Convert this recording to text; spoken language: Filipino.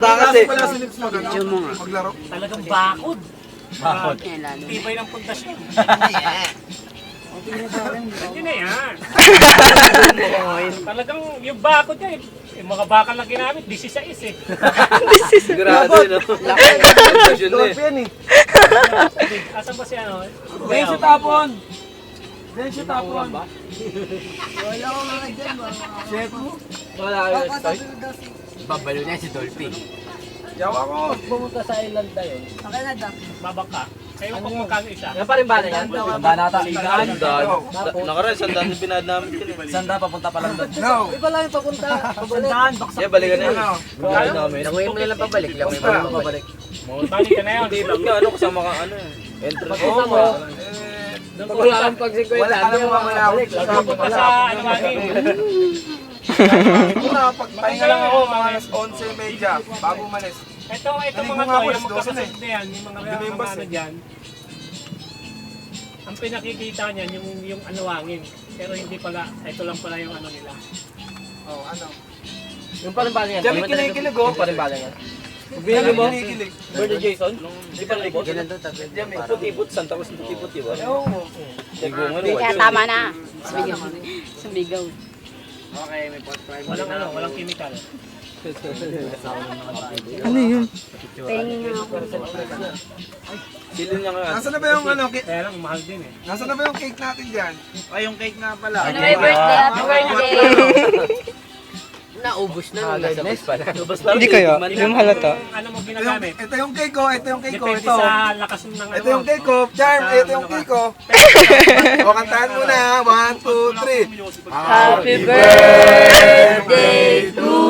Kasi pala si Lips mag maglaro. Talagang bakod. bakod. Tibay ng pundasyon. Hindi na yan. Talagang yung bakod niya, yung mga bakal na ginamit, 16 eh. Sigurado no. Dolphy yan eh. Asan ba si ano? Dahil siya tapon. Dahil siya tapon. Chef mo? Babalo niya si Dolphy. Yawa ko. Pumunta sa island na yun. Babaka. Kayo kung magkano isa. Yan pa rin ba na yan? Sanda na ata. Nakaraan, sandaan yung binad namin. Sanda papunta pa lang doon. No. Iba lang yung papunta. Sandaan. Yeah, balikan na yun. Ano? Balikan namin. Langoy mo nilang pabalik. Langoy mo nilang pabalik. Balik ka na yun. Hindi, ba't ka ano, kasama ka ano entrance. Oo mo. Pag wala kang pag-sikwenta. Wala, alam mo ba wala ako. Pupunta sa ano namin. Kung nakapagpahinga lang ako mga alas 11:30 bago umalis. Ito mga Naligo to, nga ako, yung alas 12 na magkakasunod na yan, yung mga Lumimbas ano dyan. Ang pinakikita niyan, yung anuwangin. Pero hindi pala, ito lang pala yung ano nila. Oh, ano? Yung pa rin ba yan? Diyan may kinikilig oh. Yung pa rin ba yan? Binili mo? Kinikilig. Birthday Jason? Hindi pa libot? Ganun doon. Diyan may puti-put, Santa Cruz puti-put, di ba? Oo. Sigungan Kaya tama na. Sumigaw. Okay, may subscribe. Walang chemical. Ano yun? Tingin nga ako. Silin niya nga. Nasaan na ba yung ano? Kaya lang, mahal din eh. Nasaan na ba yung cake natin dyan? Ay, yung cake nga pala. Happy birthday, happy birthday. Naubos na nung nasa bus pala. Hindi kaya, Yung halata. Ano mo ginagamit? Ito yung cake ko, ito yung cake ko, Depende ito. sa lakas ng ano. Ito yung cake ko, Charm, ito yung cake ko. O, kantahan mo na. 1, 2, 3. Happy birthday to